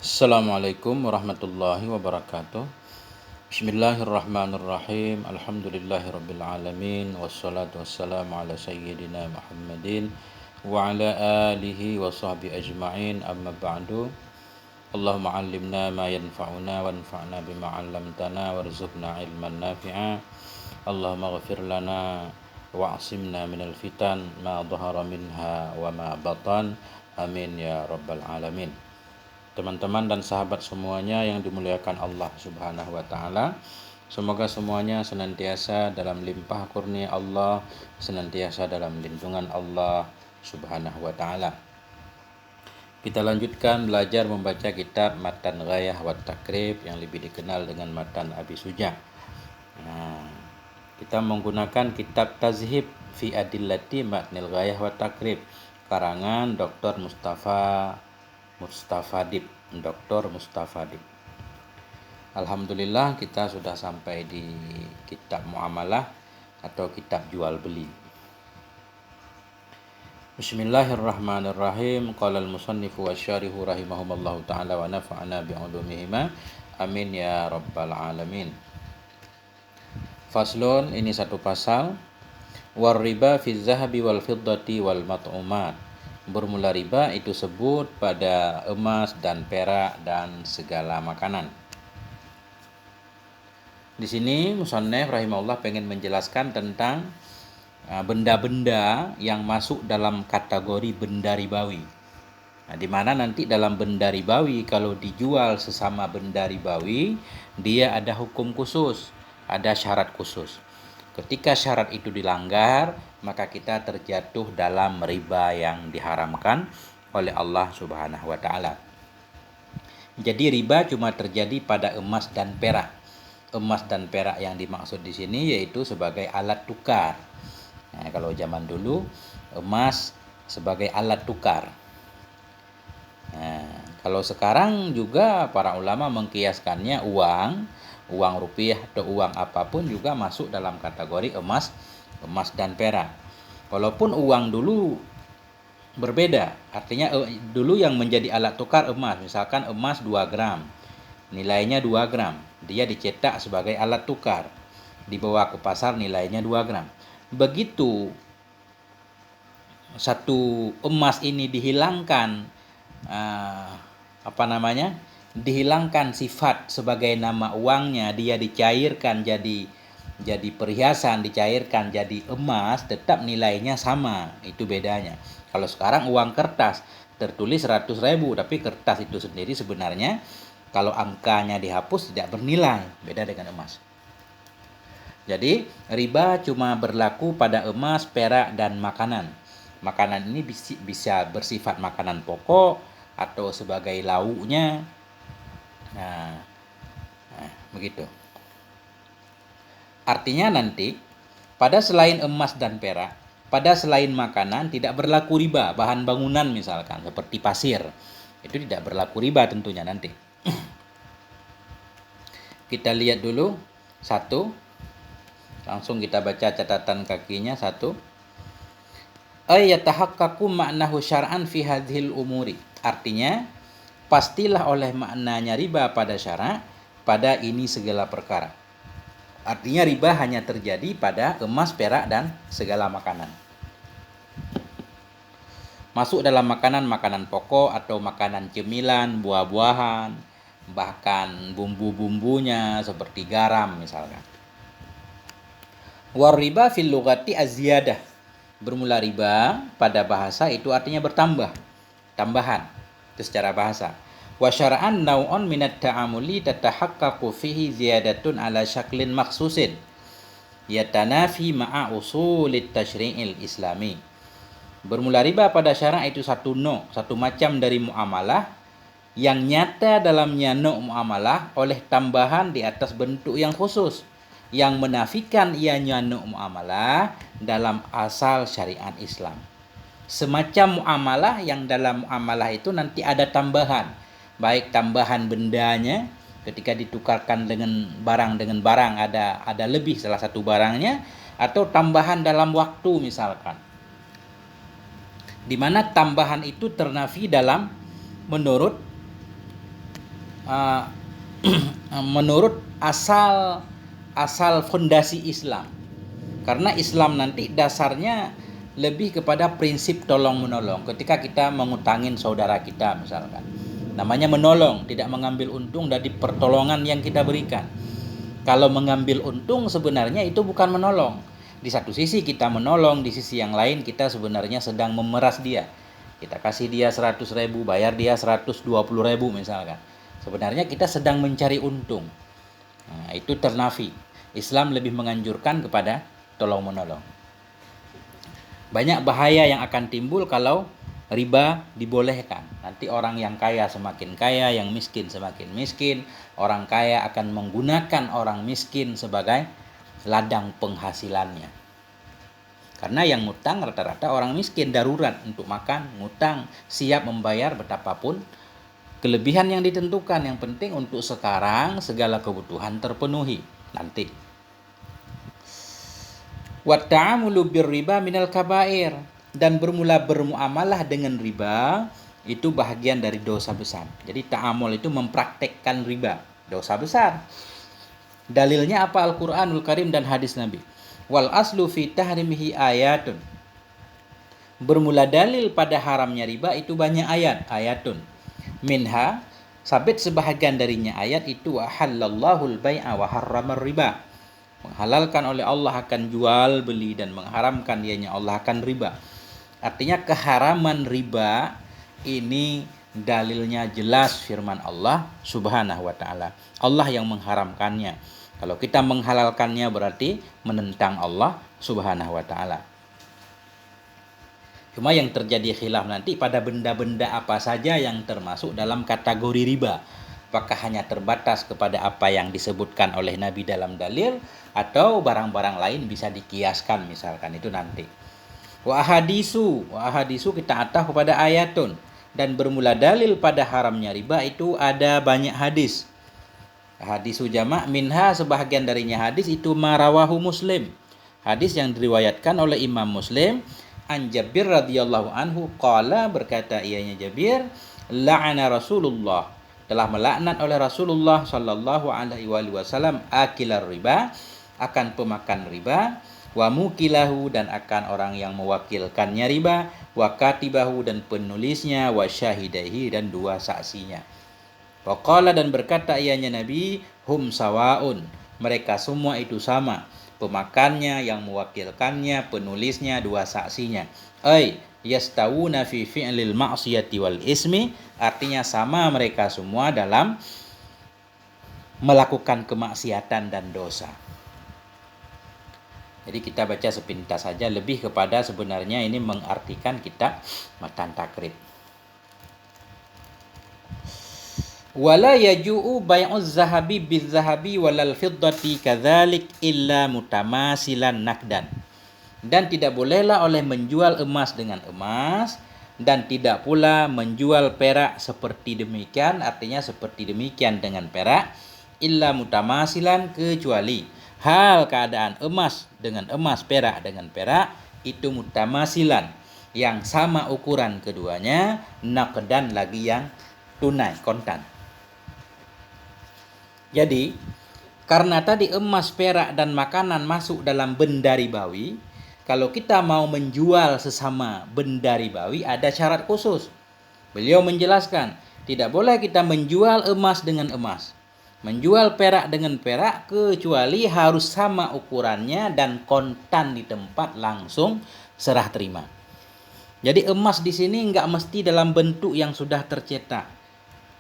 Assalamualaikum warahmatullahi wabarakatuh. Bismillahirrahmanirrahim. Alhamdulillahirabbil alamin wassalatu wassalamu ala sayyidina Muhammadin wa ala alihi wa sahbihi ajma'in. Amma ba'du. Allahumma 'allimna ma yanfa'una wanfa'na bima 'allamtana warzuqna ilman nafi'a. Allahumma ighfir lana wa'asimna minal fitan ma dhahara minha wa ma batan. Amin ya rabbal alamin. Teman-teman dan sahabat semuanya yang dimuliakan Allah Subhanahu wa taala, semoga semuanya senantiasa dalam limpah kurnia Allah, senantiasa dalam lindungan Allah Subhanahu wa taala. Kita lanjutkan belajar membaca kitab Matan Ghayah wa Takrib yang lebih dikenal dengan Matan Abi Suja. Kita menggunakan kitab Tazhib fi Adillati Matnil Ghayah wa Takrib karangan Dr. Mustafadib. Alhamdulillah kita sudah sampai di kitab muamalah atau kitab jual beli. Bismillahirrahmanirrahim. Qala al-musannifu wasyarihu rahimahumallahu ta'ala wa nafa'ana bi'ulumihima. Amin ya rabbal alamin. Faslun, ini satu pasal. War riba fi zahabi wal fiddati wal mat'umat. Bermula riba itu sebut pada emas dan perak dan segala makanan. Di sini musannif rahimahullah pengen menjelaskan tentang benda-benda yang masuk dalam kategori benda ribawi. Nah, di mana nanti dalam benda ribawi kalau dijual sesama benda ribawi, dia ada hukum khusus, ada syarat khusus. Ketika syarat itu dilanggar, maka kita terjatuh dalam riba yang diharamkan oleh Allah Subhanahu wa taala. Jadi riba cuma terjadi pada emas dan perak. Emas dan perak yang dimaksud di sini yaitu sebagai alat tukar. Nah, kalau zaman dulu emas sebagai alat tukar. Nah, kalau sekarang juga para ulama mengkiaskannya uang rupiah atau uang apapun juga masuk dalam kategori emas dan perak. Walaupun uang dulu berbeda, artinya dulu yang menjadi alat tukar emas, misalkan emas 2 gram, nilainya 2 gram, dia dicetak sebagai alat tukar, dibawa ke pasar nilainya 2 gram. Begitu satu emas ini dihilangkan dihilangkan sifat sebagai nama uangnya, dia dicairkan jadi perhiasan, dicairkan jadi emas, tetap nilainya sama. Itu bedanya. Kalau sekarang uang kertas tertulis 100.000, tapi kertas itu sendiri sebenarnya kalau angkanya dihapus tidak bernilai, beda dengan emas. Jadi riba cuma berlaku pada emas, perak dan makanan. Makanan ini bisa bersifat makanan pokok atau sebagai lauknya. Nah, begitu. Artinya nanti pada selain emas dan perak, pada selain makanan tidak berlaku riba. Bahan bangunan misalkan seperti pasir, itu tidak berlaku riba tentunya nanti. Kita lihat dulu satu. Langsung kita baca catatan kakinya satu. Ayatahaqqaqu ma'nahu syar'an fi hadhil umuri. Artinya pastilah oleh maknanya riba pada syarak pada ini segala perkara. Artinya riba hanya terjadi pada emas, perak dan segala makanan. Masuk dalam makanan pokok atau makanan cemilan, buah-buahan, bahkan bumbu-bumbunya seperti garam misalkan. War riba fil lughati az-ziyadah. Bermula riba pada bahasa itu artinya bertambah, tambahan. Itu secara bahasa. Wa syar'an naw'un minat ta'amuli tatahaqqaqu fihi ziyadatun ala syaklin makhsusin yatanafi ma'a usulit tasyri'il islami. Bermula riba pada syarak itu satu macam dari muamalah yang nyata dalamnya muamalah oleh tambahan di atas bentuk yang khusus yang menafikan ianya muamalah dalam asal syariat Islam. Semacam muamalah yang dalam muamalah itu nanti ada tambahan, baik tambahan bendanya ketika ditukarkan dengan barang ada lebih salah satu barangnya, atau tambahan dalam waktu misalkan, di mana tambahan itu ternafi dalam menurut uh, menurut asal fondasi Islam. Karena Islam nanti dasarnya lebih kepada prinsip tolong menolong. Ketika kita mengutangin saudara kita misalkan, namanya menolong, tidak mengambil untung dari pertolongan yang kita berikan. Kalau mengambil untung sebenarnya itu bukan menolong. Di satu sisi kita menolong, di sisi yang lain kita sebenarnya sedang memeras dia. Kita kasih dia 100.000, bayar dia 120.000 misalkan. Sebenarnya kita sedang mencari untung. Nah, itu ternafi. Islam lebih menganjurkan kepada tolong menolong. Banyak bahaya yang akan timbul kalau riba dibolehkan. Nanti orang yang kaya semakin kaya, yang miskin semakin miskin. Orang kaya akan menggunakan orang miskin sebagai ladang penghasilannya. Karena yang ngutang rata-rata orang miskin, darurat untuk makan, ngutang, siap membayar betapapun kelebihan yang ditentukan. Yang penting untuk sekarang segala kebutuhan terpenuhi. Nanti wa ta'amulu birriba minal kabair, dan bermuamalah dengan riba itu bahagian dari dosa besar. Jadi ta'amul itu mempraktekkan riba, dosa besar. Dalilnya apa? Al-Qur'anul Karim dan hadis Nabi. Wal aslu fi tahrimihi ayatun. Bermula dalil pada haramnya riba itu banyak ayatun. Minha, sabit sebahagian darinya ayat itu ahallallahu al-bai'a wa harramar riba. Menghalalkan oleh Allah akan jual beli dan mengharamkan dianya Allah akan riba. Artinya keharaman riba ini dalilnya jelas firman Allah Subhanahu wa taala. Allah yang mengharamkannya. Kalau kita menghalalkannya berarti menentang Allah Subhanahu wa taala. Cuma yang terjadi khilaf nanti pada benda-benda apa saja yang termasuk dalam kategori riba. Apakah hanya terbatas kepada apa yang disebutkan oleh Nabi dalam dalil, atau barang-barang lain bisa dikiaskan misalkan, itu nanti. Wa ahadisu kita atah kepada ayatun, dan bermula dalil pada haramnya riba itu ada banyak hadis. Hadisu jamak minha, sebahagian darinya hadis itu marawahu Muslim. Hadis yang diriwayatkan oleh Imam Muslim. An Jabir radhiyallahu anhu qala, berkata ianya Jabir, la'ana Rasulullah, telah melaknat oleh Rasulullah sallallahu alaihi wasallam akilar riba, akan pemakan riba, wa mukilahu, dan akan orang yang mewakilkannya riba, wa katibahu, dan penulisnya, wa syahidaihi, dan dua saksinya. Wa qala, dan berkata ianya Nabi, hum sawaun, mereka semua itu sama, pemakannya, yang mewakilkannya, penulisnya, dua saksinya. Yastawuna fi fi'lil ma'siyati wal ismi, artinya sama mereka semua dalam melakukan kemaksiatan dan dosa. Jadi kita baca sepintas saja, lebih kepada sebenarnya ini mengartikan kitab Matan Takrib. Wala yaju'u bai'uz zahabi bizzahabi walal fiddati kadzalik illa mutamasilan nakdan. Dan tidak bolehlah oleh menjual emas dengan emas, dan tidak pula menjual perak seperti demikian, artinya seperti demikian dengan perak, illa mutamasilan, kecuali hal keadaan emas dengan emas, perak dengan perak, itu mutamasilan, yang sama ukuran keduanya, nakdan, lagi yang tunai, kontan. Jadi karena tadi emas, perak, dan makanan masuk dalam benda ribawi, kalau kita mau menjual sesama benda ribawi ada syarat khusus. Beliau menjelaskan, tidak boleh kita menjual emas dengan emas, menjual perak dengan perak, kecuali harus sama ukurannya dan kontan di tempat, langsung serah terima. Jadi emas di sini enggak mesti dalam bentuk yang sudah tercetak.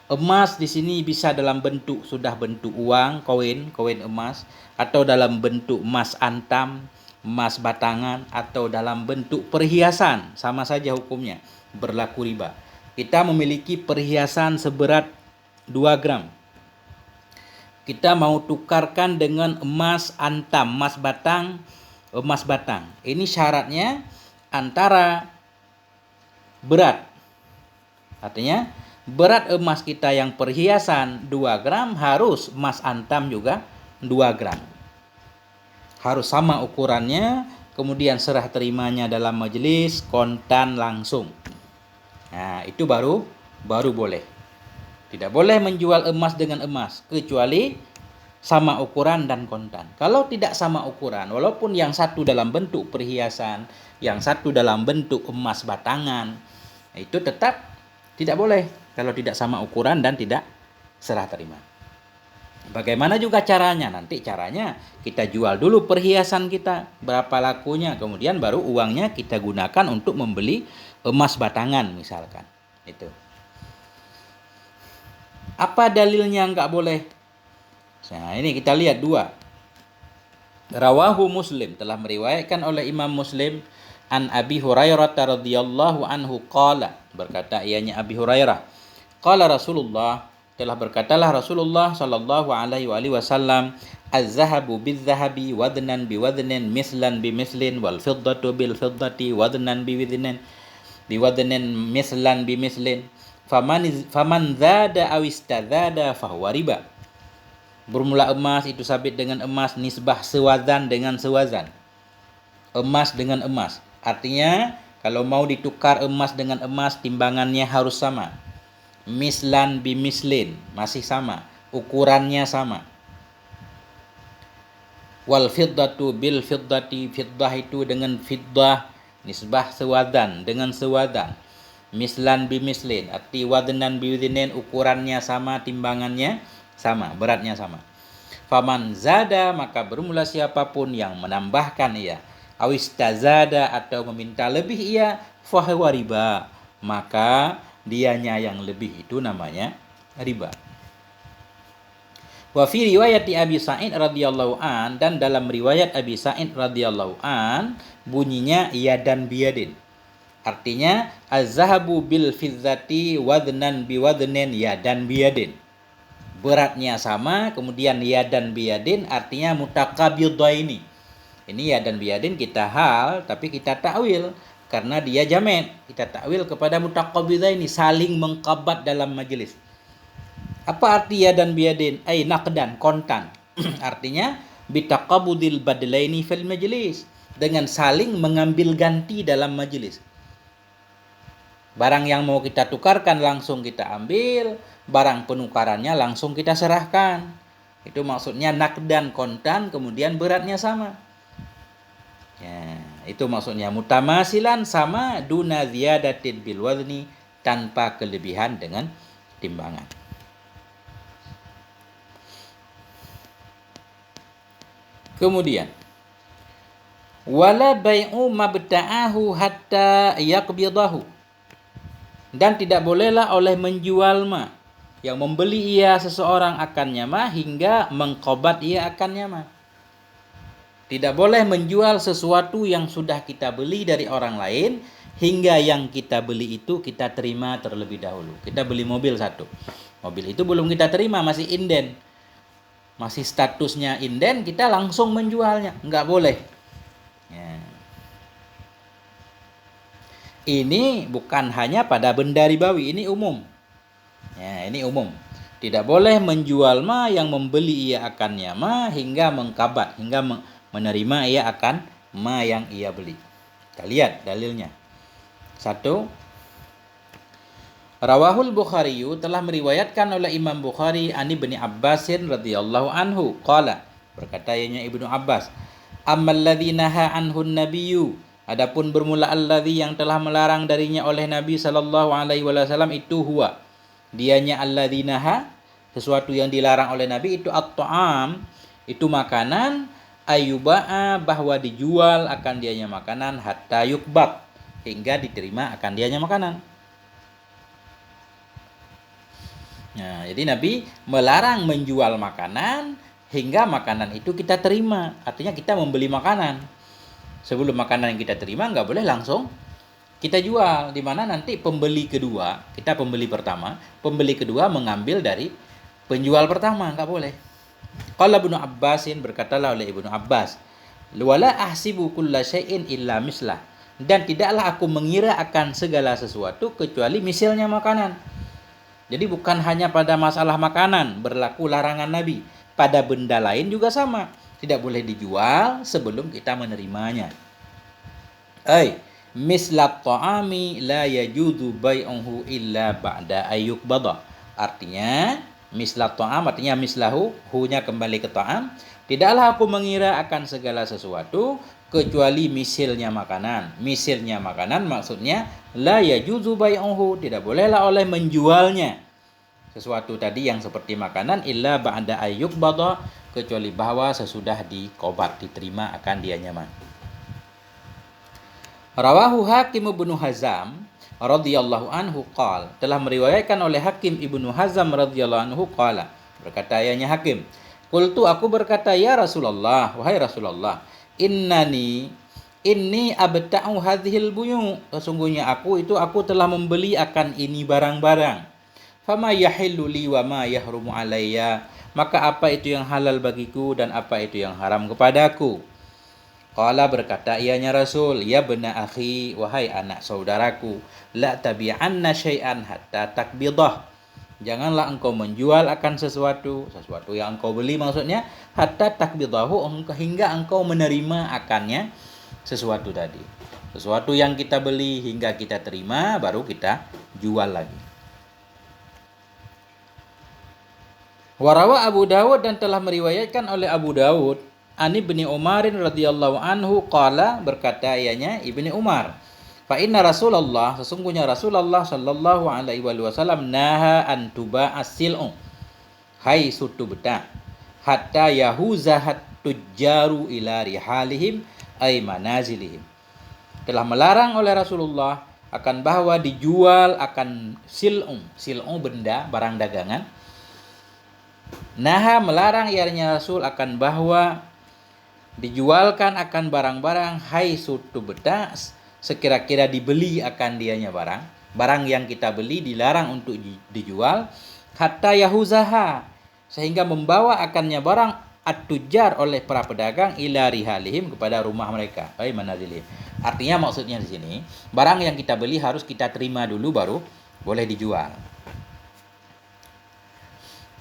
Emas di sini bisa dalam bentuk sudah bentuk uang, koin emas, atau dalam bentuk emas antam, emas batangan, atau dalam bentuk perhiasan, sama saja hukumnya, berlaku riba. Kita memiliki perhiasan seberat 2 gram. Kita mau tukarkan dengan emas antam, emas batang. Ini syaratnya antara berat. Artinya berat emas kita yang perhiasan 2 gram harus emas antam juga 2 gram. Harus sama ukurannya, kemudian serah terimanya dalam majelis, kontan langsung. Nah, itu baru boleh. Tidak boleh menjual emas dengan emas kecuali sama ukuran dan kontan. Kalau tidak sama ukuran, walaupun yang satu dalam bentuk perhiasan, yang satu dalam bentuk emas batangan, itu tetap tidak boleh kalau tidak sama ukuran dan tidak serah terima. Bagaimana juga caranya? Nanti caranya kita jual dulu perhiasan kita, berapa lakunya, kemudian baru uangnya kita gunakan untuk membeli emas batangan misalkan. Itu. Apa dalilnya nggak boleh? Nah, ini kita lihat dua. Rawahu Muslim, telah meriwayatkan oleh Imam Muslim an Abi Hurairah radhiyallahu anhu qala, berkata ianya Abi Hurairah, qala Rasulullah, telah berkatalah Rasulullah sallallahu alaihi wasallam, az-zahabu biz-zahabi wadnan bi wadnin mislan bi mislin wal fiddatu bil fiddati wadnan bi wadnin mislan bi mislin faman zada aw istazada fahuwa riba. Bermula emas itu sabit dengan emas, nisbah sewazan dengan sewazan, emas dengan emas. Artinya kalau mau ditukar emas dengan emas, timbangannya harus sama. Mislan bimislin, masih sama, ukurannya sama. Wal fiddatu bil fiddati, fiddah itu dengan fiddah, nisbah sewazan dengan sewazan. Mislan bimislin, arti wadnan biwidnin, ukurannya sama, timbangannya sama, beratnya sama. Faman zada, maka bermula siapapun yang menambahkan ia, awistazada atau meminta lebih ia, fahuwa riba, maka dianya yang lebih itu namanya riba. Wa fi riwayat Abi Sa'id radhiyallahu an, dan dalam riwayat Abi Sa'id radhiyallahu an bunyinya yadan biyadin. Artinya az-zahabu bil fizzati wadnan bi wadnin yadan biyadin. Beratnya sama, kemudian yadan biyadin artinya mutaqabidaini. Ini yadan biyadin kita hal tapi kita takwil karena dia jamet. Kita takwil kepada mutaqabidaini, saling mengqabat dalam majelis. Apa arti yadan biyadin? Ai naqdan, kontan. Artinya bitaqabudil badlaini fil majlis, dengan saling mengambil ganti dalam majelis. Barang yang mau kita tukarkan langsung kita ambil, barang penukarannya langsung kita serahkan. Itu maksudnya naqdan, kontan, kemudian beratnya sama. Ya, itu maksudnya mutamasilan, sama, duna ziyadatin bil wazni, tanpa kelebihan dengan timbangan. Kemudian wala bai'u mabta'ahu hatta yaqbidahu, dan tidak bolehlah oleh menjual ma, yang membeli ia seseorang akannya ma hingga mengqabat ia akannya ma. Tidak boleh menjual sesuatu yang sudah kita beli dari orang lain hingga yang kita beli itu kita terima terlebih dahulu. Kita beli mobil satu, mobil itu belum kita terima, masih inden, masih statusnya inden, kita langsung menjualnya, nggak boleh. Ya. Ini bukan hanya pada benda ribawi, ini umum. Ya, ini umum. Tidak boleh menjual ma yang membeli ia akannya ma hingga mengkabat, hingga menerima ia akan ma yang ia beli. Kita lihat dalilnya. 1. Rawahul Bukhari, telah meriwayatkan oleh Imam Bukhari an Ibnu Abbasin radhiyallahu anhu qala, berkata ianya Ibnu Abbas, ammal ladzi naha anhu nabiyyu, adapun bermula alladzi yang telah melarang darinya oleh Nabi sallallahu alaihi wasallam itu huwa, dianya alladzi naha, sesuatu yang dilarang oleh Nabi itu at-ta'am, itu makanan, ayyuba'a, bahwa dijual akan dianya makanan, hatta yukbat, hingga diterima akan dianya makanan. Nah, jadi Nabi melarang menjual makanan hingga makanan itu kita terima. Artinya kita membeli makanan. Sebelum makanan yang kita terima nggak boleh langsung kita jual. Di mana nanti pembeli kedua, kita pembeli pertama, pembeli kedua mengambil dari penjual pertama, nggak boleh. Qala Ibnu Abbasin, berkatalah oleh Ibnu Abbas, wala ahsibu kulla syai'in illa mislah, dan tidaklah aku mengira akan segala sesuatu kecuali misalnya makanan. Jadi bukan hanya pada masalah makanan berlaku larangan Nabi, pada benda lain juga sama. Tidak boleh dijual sebelum kita menerimanya. Mislat ta'ami la yajudu bai'uhu illa ba'da ayyukbada. Artinya misla ta'am, artinya mislahu, hunya kembali ke ta'am. Tidaklah aku mengira akan segala sesuatu kecuali misilnya makanan. Misilnya makanan maksudnya la yajuzu bai'uhu, tidak bolehlah oleh menjualnya sesuatu tadi yang seperti makanan illa ba'da ayyuk bada, kecuali bahwa sesudah dikobat, diterima akan dia nyaman. Rawahu Hakim ibnu Hazam radhiyallahu anhu qala, telah meriwayatkan oleh Hakim ibnu Hazam radhiyallahu anhu qala, berkata ayahnya Hakim, qultu, aku berkata, ya Rasulullah, wahai Rasulullah, inni abta'u hadhil buyu, sesungguhnya aku telah membeli akan ini barang-barang. Fama yahillu li wa ma yahrumu alayya, maka apa itu yang halal bagiku dan apa itu yang haram kepadaku. Qala, berkata ianya Rasul, ya bena akhi, wahai anak saudaraku, la tabi'anna syai'an hatta takbidah, janganlah engkau menjual akan sesuatu yang engkau beli maksudnya, hatta takbidahu, hingga engkau menerima akannya sesuatu tadi. Sesuatu yang kita beli hingga kita terima baru kita jual lagi. Warawa Abu Dawud, dan telah meriwayatkan oleh Abu Dawud, Ani bin Umarin radhiyallahu anhu qala, berkata ianya Ibni Umar, fa inna Rasulullah, sesungguhnya Rasulullah sallallahu alaihi wasallam naha an tuba as-sil'u hai sutubta hatta yahuzahat tujjaru ila rihalihim ay manazilihim. Telah melarang oleh Rasulullah akan bahwa dijual akan sil'u benda, barang dagangan. Naha, melarang ianya Rasul akan bahwa dijualkan akan barang-barang hai sutu betas, sekira-kira dibeli akan dianya barang yang kita beli dilarang untuk dijual, hatta yahuzaha, sehingga membawa akannya barang at-tujjar oleh para pedagang ila rihalihim, kepada rumah mereka, ay manazilihim. Artinya maksudnya di sini, barang yang kita beli harus kita terima dulu baru boleh dijual.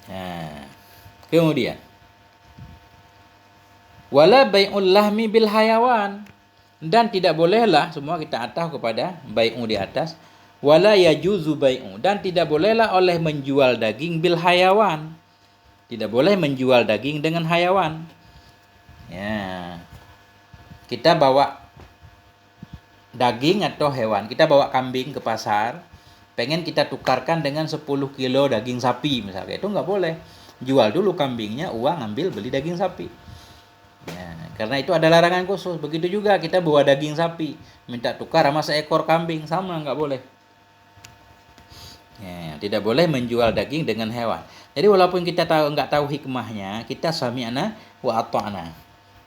Nah, kemudian wala bai'ul lahmi bil hayawan, dan tidak bolehlah, semua kita ataf kepada bai'u di atas, wala yajuzu bai'u, dan tidak bolehlah oleh menjual daging bil hayawan, tidak boleh menjual daging dengan hayawan. Ya, kita bawa daging atau hewan, kita bawa kambing ke pasar, pengen kita tukarkan dengan 10 kilo daging sapi misalnya, itu nggak boleh. Jual dulu kambingnya, uang ambil beli daging sapi. Ya, karena itu ada larangan khusus. Begitu juga kita bawa daging sapi, minta tukar sama seekor kambing, sama, nggak boleh. Ya, tidak boleh menjual daging dengan hewan. Jadi walaupun kita nggak tahu hikmahnya, kita sami'na wa ata'na.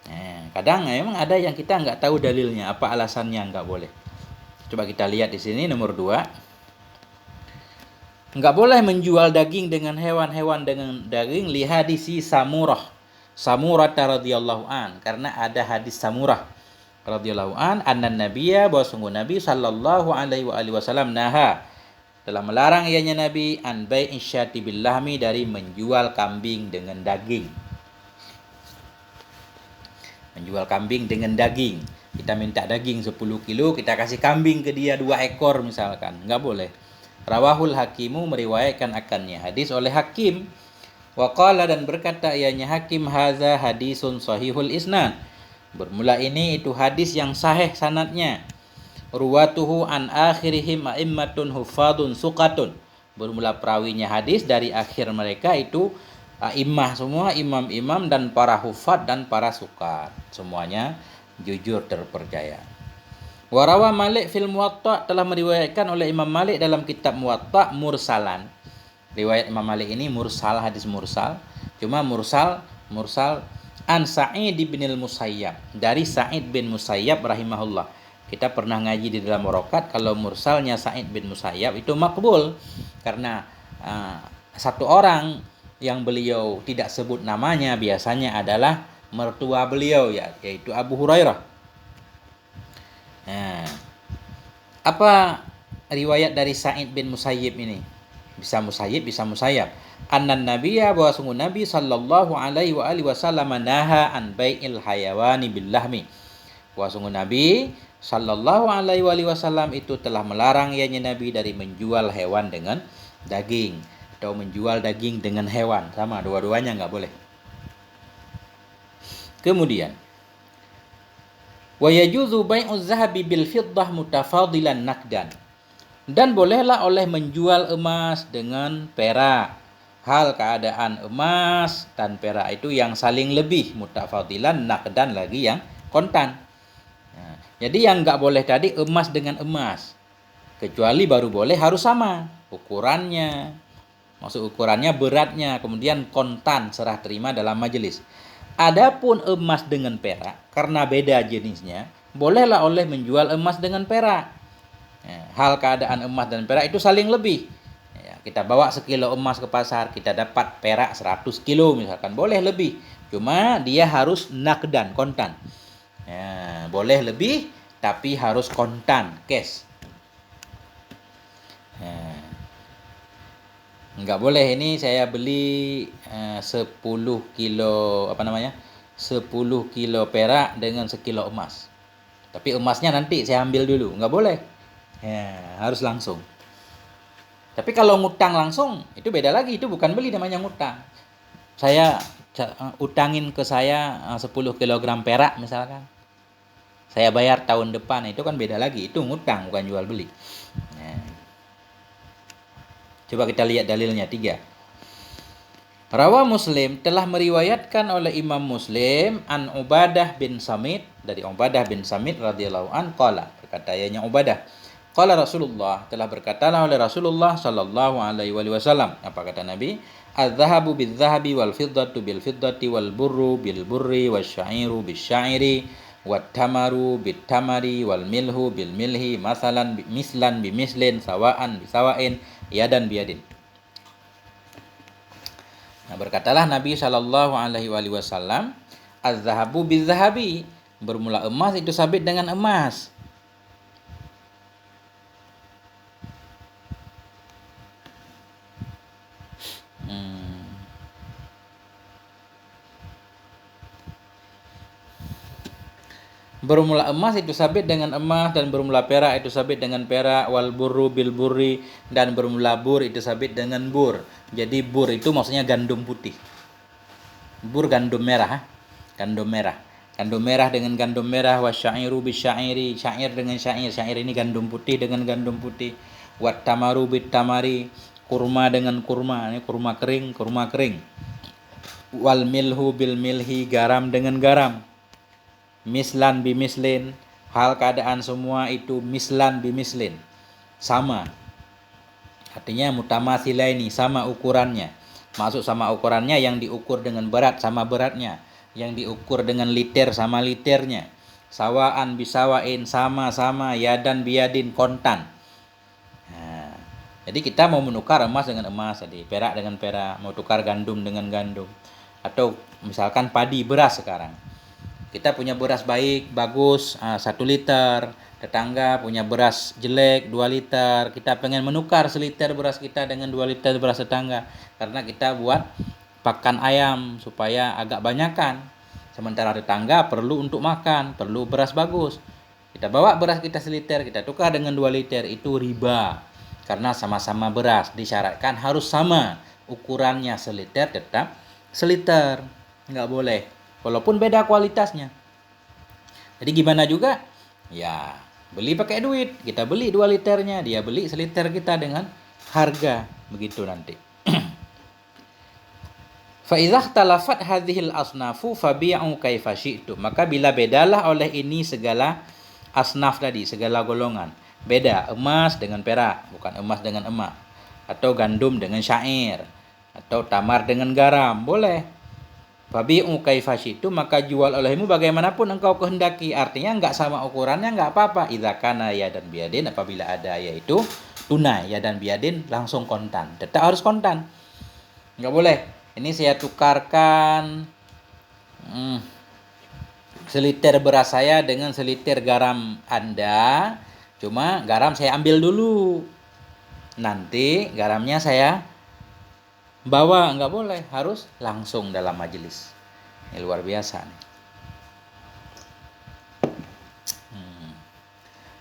Ya, kadang memang ada yang kita nggak tahu dalilnya, apa alasannya nggak boleh. Coba kita lihat di sini nomor 2. Enggak boleh menjual daging dengan hewan-hewan dengan daging li hadisi Samurah radhiyallahu an, karena ada hadis Samurah radhiyallahu an, annan nabiyya, bahwa sungguh Nabi sallallahu alaihi wasallam naha, telah melarang ianya Nabi an bai'i syati bil lahmi, dari menjual kambing dengan daging. Menjual kambing dengan daging. Kita minta daging 10 kilo, kita kasih kambing ke dia 2 ekor misalkan, enggak boleh. Rawahul Hakimu, meriwayatkan akannya hadis oleh Hakim. Wa qala, dan berkata ianya Hakim, haza hadisun sahihul isnad, bermula ini itu hadis yang sahih sanadnya. Ruwatuhu an akhirihim a'immatun hufadun suqatun, bermula perawinya hadis dari akhir mereka itu a'immah, semua imam-imam dan para hufad dan para suqat, semuanya jujur terpercaya. Warawa Malik fil Muwatta, telah meriwayatkan oleh Imam Malik dalam kitab Muwatta mursalan. Riwayat Imam Malik ini mursal, hadis mursal. Cuma mursal an Sa'id bin al-Musayyab, dari Sa'id bin Musayyab rahimahullah. Kita pernah ngaji di dalam Murokat, kalau mursalnya Sa'id bin Musayyab itu makbul, karena satu orang yang beliau tidak sebut namanya biasanya adalah mertua beliau, yaitu Abu Hurairah. Nah, apa riwayat dari Sa'id bin Musayyib ini? Bisa Musayyib, bisa Musayyab. Annan nabiyya, bahwa sungguh Nabi sallallahu alaihi wasallam naha an bai'il hayawani bil lahmi. Bahwa sungguh Nabi sallallahu alaihi wasallam itu telah melarang ianya Nabi dari menjual hewan dengan daging. atau menjual daging dengan hewan, sama, dua-duanya nggak boleh. Kemudian wa yajuzu bai'uz zahabi bil fiddah mutafadilan nakdan. Dan bolehlah oleh menjual emas dengan perak, hal keadaan emas dan perak itu yang saling lebih, mutafadilan nakdan lagi yang kontan. Nah, jadi yang nggak boleh tadi emas dengan emas, kecuali baru boleh harus sama ukurannya, maksud ukurannya, beratnya, kemudian kontan serah terima dalam majelis. Adapun emas dengan perak, karena beda jenisnya, bolehlah oleh menjual emas dengan perak. Ya, hal keadaan emas dan perak itu saling lebih. Ya, kita bawa sekilo emas ke pasar, kita dapat perak 100 kilo misalkan, boleh lebih. Cuma dia harus nakdan, kontan. Ya, boleh lebih, tapi harus kontan, cash. Ya. Enggak boleh ini saya beli 10 kilo 10 kilo perak dengan sekilo emas. Tapi emasnya nanti saya ambil dulu, enggak boleh. Ya, harus langsung. Tapi kalau ngutang langsung itu beda lagi, itu bukan beli, namanya ngutang. Saya utangin ke saya 10 kilogram perak misalkan. Saya bayar tahun depan, itu kan beda lagi, itu ngutang bukan jual beli. Ya. Coba kita lihat dalilnya 3. Rawa Muslim, telah meriwayatkan oleh Imam Muslim an Ubadah bin Samit, dari Ubadah bin Samit radhiyallahu an qala, berkata ayahnya Ubadah, qala Rasulullah, telah berkatalah oleh Rasulullah sallallahu alaihi wasallam, apa kata Nabi? Az-zahabu bil-zahabi wal fiddatu bil fiddati wal burru bil burri wasyairu bisyairi wat tamaru bit tamari wal milhu bil milhi masalan mislan bi mislin sawaan bi sawain yadan biyadin. Nah, berkatalah Nabi Shallallahu Alaihi Wasallam, az-zahabu biz-zahabi, bermula emas itu sabit dengan emas. Bermula emas itu sabit dengan emas, dan bermula perak itu sabit dengan perak, wal burru bil burri, dan bermula bur itu sabit dengan bur. Jadi bur itu maksudnya gandum putih. Bur gandum merah, gandum merah. Gandum merah dengan gandum merah, wasyairu bisyairi, syair dengan syair. Syair ini gandum putih dengan gandum putih. Wat tamaru bit tamari, kurma dengan kurma, ini kurma kering, kurma kering. Wal milhu bil milhi, garam dengan garam. Mislan bimislin, hal keadaan semua itu mislan bimislin, sama. Artinya mutamatsilaini, sama ukurannya. Maksud sama ukurannya, yang diukur dengan berat sama beratnya, yang diukur dengan liter sama liternya. Sawaan bisawain, sama-sama, yadan biyadin, kontan. Nah, jadi kita mau menukar emas dengan emas tadi, perak dengan perak, mau tukar gandum dengan gandum. Atau misalkan padi beras sekarang. Kita punya beras baik, bagus, 1 liter. Tetangga punya beras jelek, 2 liter. Kita pengen menukar seliter beras kita dengan 2 liter beras tetangga. Karena kita buat pakan ayam supaya agak banyakan. Sementara tetangga perlu untuk makan, perlu beras bagus. Kita bawa beras kita seliter, kita tukar dengan 2 liter, itu riba. Karena sama-sama beras, disyaratkan harus sama. Ukurannya seliter, tetap seliter. Nggak boleh. Walaupun beda kualitasnya. Jadi gimana juga? Ya, beli pakai duit. Kita beli 2 liternya, dia beli seliter kita dengan harga. Begitu nanti. Fa idza ikhtalafat hadhil asnafu fabi'u kaifa syi'tum. Maka bila bedalah oleh ini segala asnaf tadi, segala golongan. Beda emas dengan perak, bukan emas dengan emas. Atau gandum dengan syair, atau tamar dengan garam, boleh. Fabi'u kaifa syi'tum, maka jual olehmu bagaimanapun engkau kehendaki. Artinya enggak sama ukurannya enggak apa-apa. Idza kana yadan biyadin, apabila ada yaitu tunai, yadan biyadin langsung kontan. Tetap harus kontan. Enggak boleh. Ini saya tukarkan seliter beras saya dengan seliter garam Anda. Cuma garam saya ambil dulu. Nanti garamnya saya bawa, enggak boleh, harus langsung dalam majelis. Ini luar biasa nih.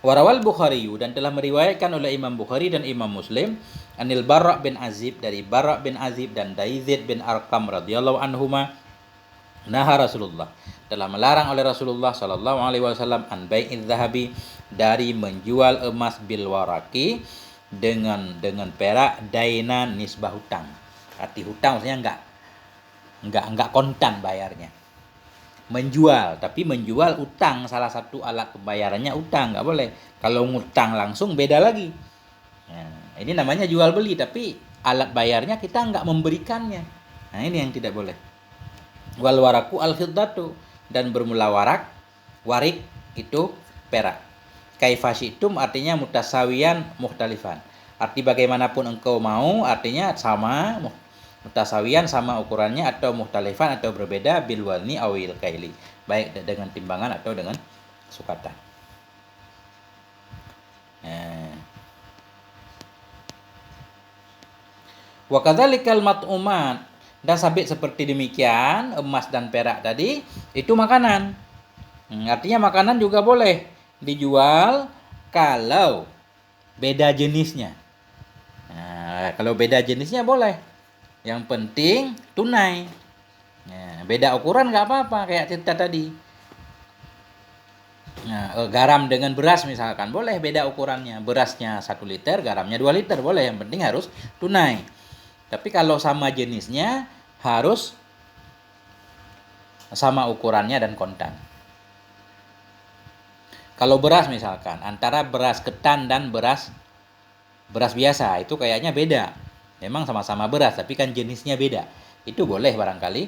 Warawal Bukhari, dan telah meriwayatkan oleh Imam Bukhari dan Imam Muslim, Anil Bara' bin Azib, dari Bara' bin Azib dan dari Zaid bin Arqam radhiyallahu anhuma, naha Rasulullah, telah melarang oleh Rasulullah sallallahu alaihi wasallam an bai'iz zahabi, dari menjual emas bil waraki, dengan perak, dainan nisbah hutang. Arti hutang maksudnya enggak kontan bayarnya. Menjual, tapi menjual utang, salah satu alat pembayarannya utang, nggak boleh. Kalau ngutang langsung beda lagi. Nah, ini namanya jual beli, tapi alat bayarnya kita nggak memberikannya. Nah, ini yang tidak boleh. Wal waraku al fiddatu, dan bermula warik itu perak. Kaifasyitum artinya mutasawiyan mukhtalifan. Arti bagaimanapun engkau mau, artinya sama, mutasawiyan sama ukurannya, atau mukhtalifan atau berbeda, bil walni awil kaili, baik dengan timbangan atau dengan sukatan. Wa kadzalikal mat'umat, dan sabit seperti demikian, emas dan perak tadi itu makanan. Artinya makanan juga boleh dijual kalau beda jenisnya. Nah, kalau beda jenisnya boleh. Yang penting tunai. Nah, beda ukuran nggak apa-apa, kayak cerita tadi. Nah, garam dengan beras misalkan, boleh beda ukurannya. Berasnya 1 liter, garamnya 2 liter, boleh. Yang penting harus tunai. Tapi kalau sama jenisnya, harus sama ukurannya dan kontan. Kalau beras misalkan, antara beras ketan dan beras biasa, itu kayaknya beda. Memang sama-sama beras, tapi kan jenisnya beda. Itu boleh barangkali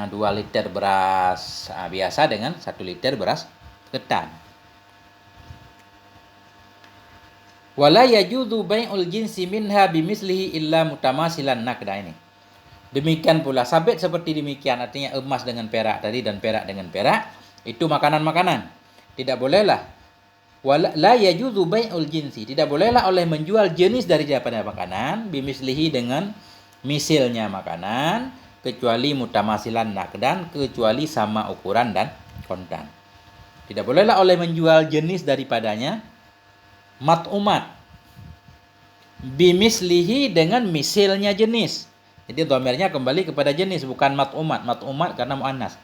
2 liter beras biasa dengan 1 liter beras ketan. Wala yajuzu bai'ul jinsi minha bimislihi illa mutamasilan nakda ini. Demikian pula sabit seperti demikian, artinya emas dengan perak tadi dan perak dengan perak, itu makanan-makanan. Tidak bolehlah la yajuzu bai'ul jinsi, tidak bolehlah oleh menjual jenis daripada makanan, bimislihi dengan misilnya makanan, kecuali mutamasilan nakdan, kecuali sama ukuran dan kontan. Tidak bolehlah oleh menjual jenis daripadanya mat'umat bimislihi dengan misilnya jenis. Jadi dhamirnya kembali kepada jenis, bukan mat'umat. Mat'umat karena muannas.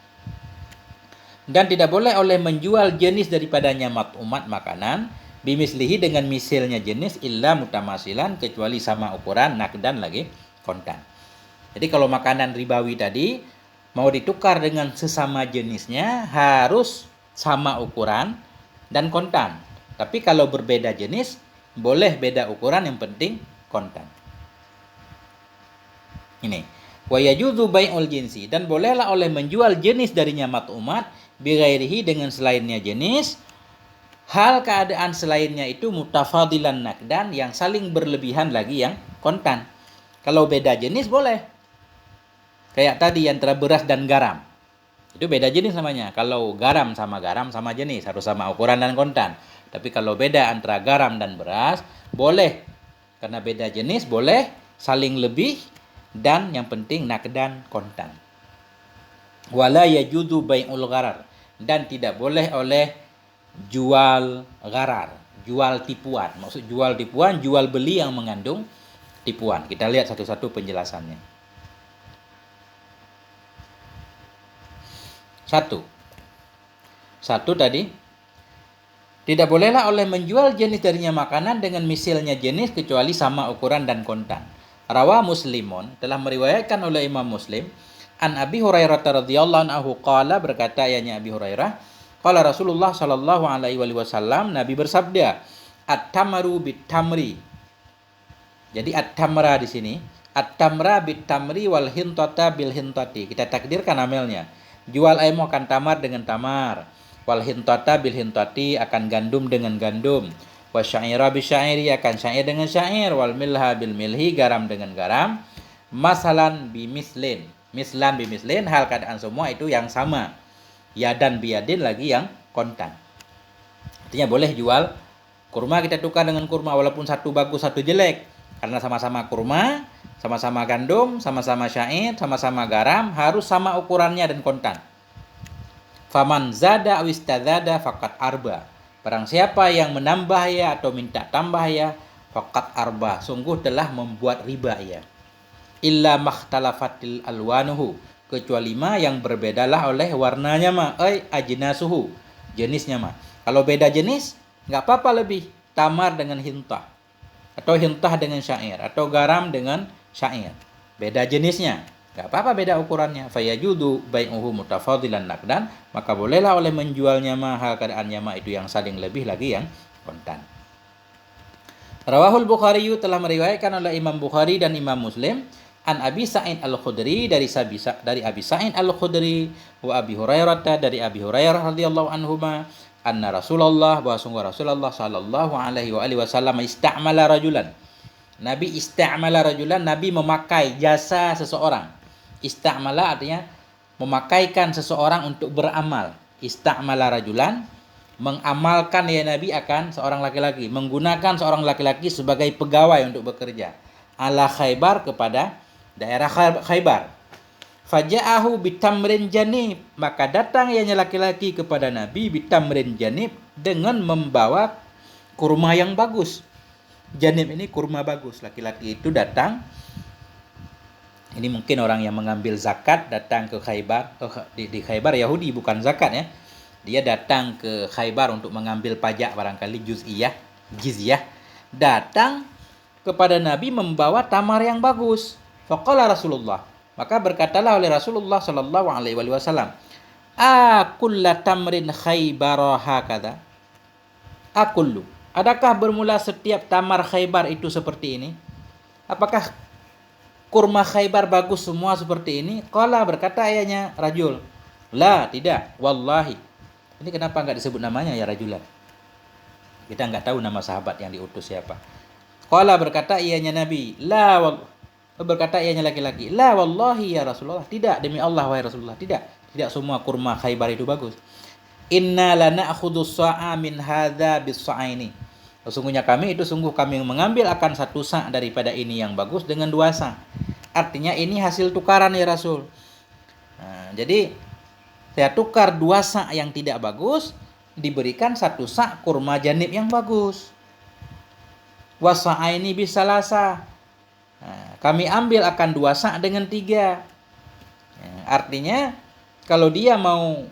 Dan tidak boleh oleh menjual jenis daripadanya mat'umat makanan bimislihi dengan misilnya jenis illa mutamasilan, kecuali sama ukuran, nakdan lagi kontan. Jadi kalau makanan ribawi tadi mau ditukar dengan sesama jenisnya harus sama ukuran dan kontan. Tapi kalau berbeda jenis boleh beda ukuran, yang penting kontan. Ini wa yajuzu bai'ul jinsi, dan bolehlah oleh menjual jenis darinya mat'umat bighairihi dengan selainnya jenis, hal keadaan selainnya itu mutafadilan nakdan, yang saling berlebihan lagi yang kontan. Kalau beda jenis boleh. Kayak tadi antara beras dan garam. Itu beda jenis namanya. Kalau garam sama jenis, harus sama ukuran dan kontan. Tapi kalau beda antara garam dan beras, boleh. Karena beda jenis, boleh saling lebih, dan yang penting nakdan kontan. Wala yajuzu bai'ul gharar, dan tidak boleh oleh jual gharar, jual tipuan. Maksud jual tipuan, jual beli yang mengandung tipuan. Kita lihat satu-satu penjelasannya. Satu tadi, tidak bolehlah oleh menjual jenis darinya makanan dengan misilnya jenis, kecuali sama ukuran dan kontan. Rawa Muslimun, telah meriwayatkan oleh Imam Muslim, an Abi Hurairah radhiyallahu anhu qala, berkata ayahnya Abi Hurairah, qala Rasulullah sallallahu alaihi wasallam, Nabi bersabda, at-tamru bit-tamri. Jadi at-tamra di sini, at-tamra bit-tamri wal hintata bil hintati. Kita takdirkan amalnya. Jual ayam akan tamar dengan tamar, wal hintata bil hintati, akan gandum dengan gandum, wa syaira bi syairi, akan syair dengan syair, wal milha bil milhi, garam dengan garam, masalan bi mislin, mislan bi mislin, hal keadaan semua itu yang sama, yadan biyadin lagi yang kontan. Artinya boleh jual kurma kita tukar dengan kurma, walaupun satu bagus satu jelek, karena sama-sama kurma, sama-sama gandum, sama-sama syair, sama-sama garam, harus sama ukurannya dan kontan. Faman zada awistadzada faqad arba. Barang siapa yang menambah ya atau minta tambah ya, faqad arba, sungguh telah membuat riba ya. Illa makhtalafatil alwanuhu, kecuali ma yang berbedalah oleh warnanya ma, ajnasuhu, jenisnya ma. Kalau beda jenis nggak apa-apa lebih, tamar dengan hintah, atau hintah dengan syair, atau garam dengan syair. Beda jenisnya, nggak apa-apa beda ukurannya. Fayajudu bai'uhu mutafadilan naqdan, maka bolehlah oleh menjualnya mahal keadaannya ma itu yang saling lebih lagi yang kontan. Rawahul Bukhari, telah meriwayatkan oleh Imam Bukhari dan Imam Muslim an Abi Sa'id Al-Khudri, dari Abi Sa'id Al-Khudri, wa Abi Hurairah, dari Abi Hurairah radhiyallahu anhuma, anna Rasulullah, bahwa sungguh Rasulullah sallallahu alaihi wa alihi wasallam istamala rajulan. Nabi istamala rajulan, Nabi memakai jasa seseorang. Istamala artinya memakaikan seseorang untuk beramal. Istamala rajulan, mengamalkan ya Nabi akan seorang laki-laki, menggunakan seorang laki-laki sebagai pegawai untuk bekerja. Ala Khaybar, kepada daerah Khaybar. Faja'ahu bitamrin janib, maka datang ianya laki-laki kepada Nabi bitamrin janib, dengan membawa kurma yang bagus. Janib ini kurma bagus. Laki-laki itu datang, ini mungkin orang yang mengambil zakat, datang ke Khaybar. Di Khaybar Yahudi bukan zakat ya. Dia datang ke Khaybar untuk mengambil pajak barangkali jizyah. Datang kepada Nabi membawa tamar yang bagus. Faqala Rasulullah, maka berkatalah oleh Rasulullah sallallahu alaihi wasallam, "Akullu tamrin Khaybar hakadha?" Akullu, adakah bermula setiap tamar Khaybar itu seperti ini? Apakah kurma Khaybar bagus semua seperti ini? Qala, berkata ayahnya rajul, "La, tidak, wallahi." Ini kenapa enggak disebut namanya ya rajulan? Kita enggak tahu nama sahabat yang diutus siapa. Qala, berkata ianya Nabi, "La, berkata ianya laki-laki, "La wallahi ya Rasulullah." Tidak, demi Allah wahai Rasulullah, tidak semua kurma Khaybar itu bagus. Inna la na'khudhu sa'a min hadza bis-sa'aini. Sesungguhnya kami mengambil akan satu sa' daripada ini yang bagus dengan dua sa'. Artinya ini hasil tukaran ya Rasul. Nah, jadi saya tukar dua sa' yang tidak bagus, diberikan satu sa' kurma janib yang bagus. Wasa'aini bisalasa. Nah, kami ambil akan dua sa' dengan tiga. Artinya kalau dia mau,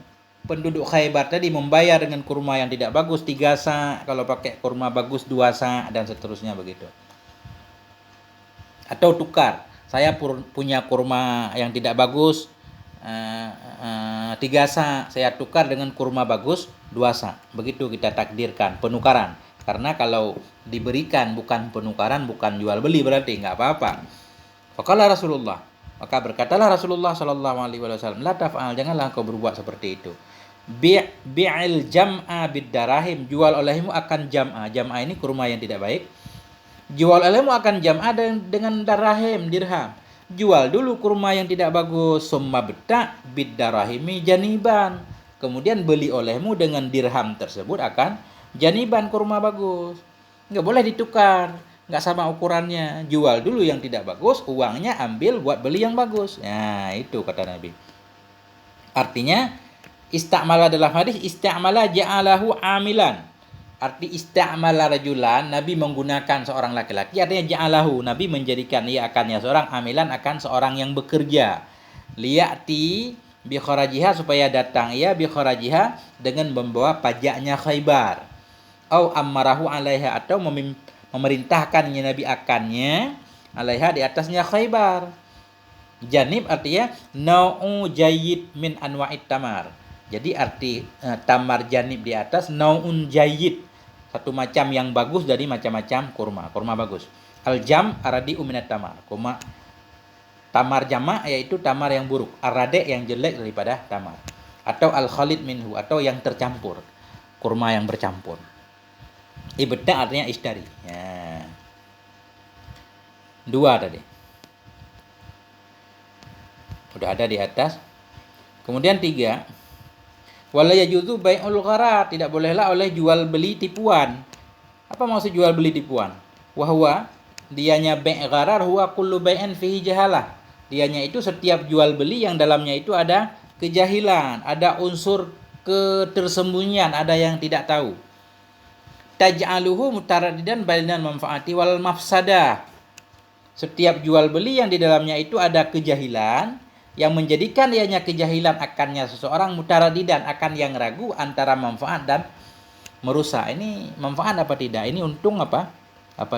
penduduk Khaybar tadi membayar dengan kurma yang tidak bagus 3 sa', kalau pakai kurma bagus 2 sa', dan seterusnya begitu. Atau tukar, saya punya kurma yang tidak bagus 3 sa', saya tukar dengan kurma bagus 2 sa'. Begitu kita takdirkan penukaran. Karena kalau diberikan bukan penukaran, bukan jual beli, berarti nggak apa-apa. Faqala Rasulullah, maka berkatalah Rasulullah sallallahu alaihi wasallam, "La taf'al, janganlah kau berbuat seperti itu. Bi'il jam'a bid-darahim, jual olehmu akan jam'a. Jam'a ini kurma yang tidak baik. Jual olehmu akan jam'a dengan dirham. Jual dulu kurma yang tidak bagus, summa beta bid-darahimi janiban. Kemudian beli olehmu dengan dirham tersebut akan janiban, kurma bagus. Nggak boleh ditukar, nggak sama ukurannya. Jual dulu yang tidak bagus, uangnya ambil buat beli yang bagus." Nah, itu kata Nabi. Artinya istamala dalam hadis, istamala ja'alahu amilan. Arti istamala rajulan, Nabi menggunakan seorang laki-laki, artinya ja'alahu, Nabi menjadikan ia akannya seorang amilan, akan seorang yang bekerja. Liya'ti bi kharajiha, supaya datang ia bi kharajiha, dengan membawa pajaknya Khaybar. Au ammarahu alaiha, atau memerintahkannya Nabi akannya alaiha, di atasnya Khaybar. Janib artinya nau'u jayyid min anwa'it tamar. Jadi arti tamar janib di atas, nau'un jayyid, satu macam yang bagus dari macam-macam kurma bagus. Al-jam aradi minat tamar, tamar jama' yaitu tamar yang buruk, arade yang jelek daripada tamar. Atau al-khalid minhu, atau yang tercampur, kurma yang bercampur. Ibda artinya isdari. Ya. 2 tadi. Sudah ada di atas. Kemudian 3. Wala yajuzu bai'ul gharar, tidak bolehlah oleh jual beli tipuan. Apa maksud jual beli tipuan? Wa huwa, dianya bai' gharar, huwa kullu bai'in fihi jahalah. Dianya itu setiap jual beli yang dalamnya itu ada kejahilan, ada unsur ketersembunyian, ada yang tidak tahu. taj'aluhu mutaraddidan bainal manfaati wal mafsadah. Setiap jual beli yang di dalamnya itu ada kejahilan yang menjadikan ianya kejahilan akannya seseorang mutaraddidan, akan yang ragu antara manfaat dan merusak. Ini manfaat apa tidak? Ini untung apa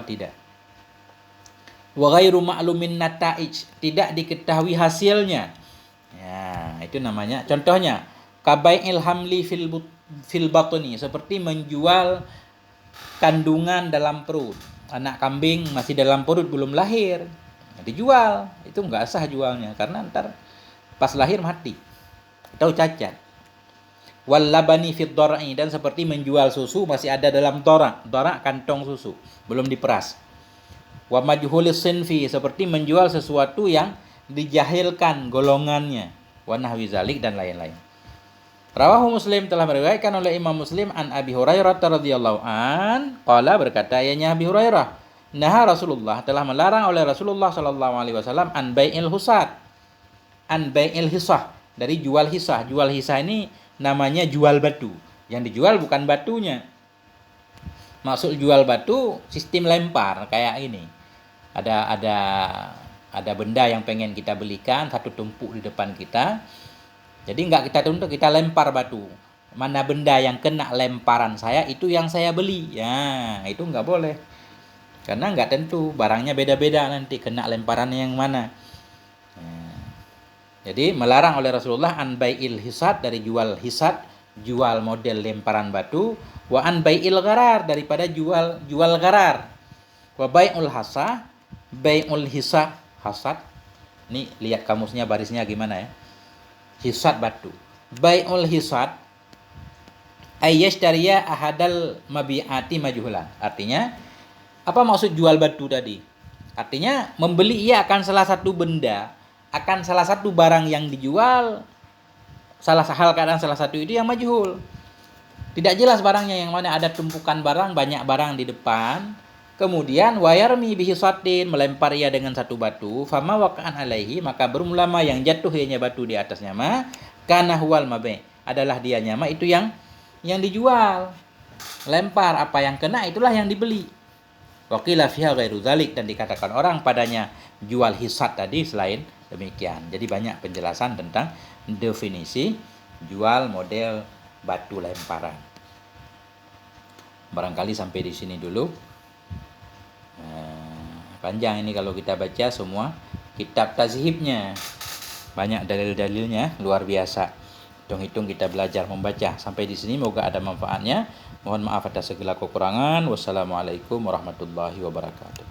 tidak? Wa ghairu ma'lumin nata'ij, tidak diketahui hasilnya. Ya, itu namanya. Contohnya, kabai'il hamli fil batni, seperti menjual kandungan dalam perut. Anak kambing masih dalam perut belum lahir, dijual. Itu enggak sah jualnya karena ntar pas lahir mati atau cacat. Wal labani fid dhar'i, dan seperti menjual susu masih ada dalam dorak kantong susu, belum diperas. Wa majhulis sinfi, seperti menjual sesuatu yang dijahilkan golongannya. Wa nahwi zalik, dan lain-lain. Rawahu Muslim, telah meriwayatkan oleh Imam Muslim an Abi Hurairah radhiyallahu an qala, berkata ianya Abi Hurairah, naha Rasulullah, telah melarang oleh Rasulullah sallallahu alaihi wasallam an bai'il husat, an bai'il hisah, dari jual hisah. Jual hisah ini namanya jual batu. Yang dijual bukan batunya. Maksud jual batu sistem lempar kayak ini. Ada benda yang pengen kita belikan, satu tumpuk di depan kita. Jadi enggak kita tuntut, kita lempar batu. Mana benda yang kena lemparan saya, itu yang saya beli. Ya, itu enggak boleh. Karena enggak tentu, barangnya beda-beda nanti kena lemparannya yang mana. Jadi melarang oleh Rasulullah an bai'il hisad, dari jual hisad, jual model lemparan batu, wa an bai'il gharar, daripada jual gharar. Wa bai'ul hasah, bai'ul hisah, hasad. Ini lihat kamusnya barisnya gimana ya. Hisad batu. Bai'ul hisad ayyashtariya ahadal mabi'ati majhulan. Artinya, apa maksud jual batu tadi? Artinya membeli ia akan salah satu benda, akan salah satu barang yang dijual, salah satu itu yang majhul. Tidak jelas barangnya yang mana, ada tumpukan barang, banyak barang di depan. Kemudian wayarmi bihisatin, melempar ia dengan satu batu, fama waqa'an alaihi, maka berulama yang jatuh ianya batu di atasnya ma kana huwal mabi', adalah dia nyama itu yang dijual. Lempar, apa yang kena itulah yang dibeli. Waqila fiha ghairu dzalik, dan dikatakan orang padanya jual hisad tadi selain demikian. Jadi banyak penjelasan tentang definisi jual model batu lemparan. Barangkali sampai di sini dulu. Panjang ini kalau kita baca semua kitab tazhibnya, banyak dalil-dalilnya luar biasa. Hitung-hitung kita belajar membaca sampai di sini, moga ada manfaatnya. Mohon maaf atas segala kekurangan. Wassalamualaikum warahmatullahi wabarakatuh.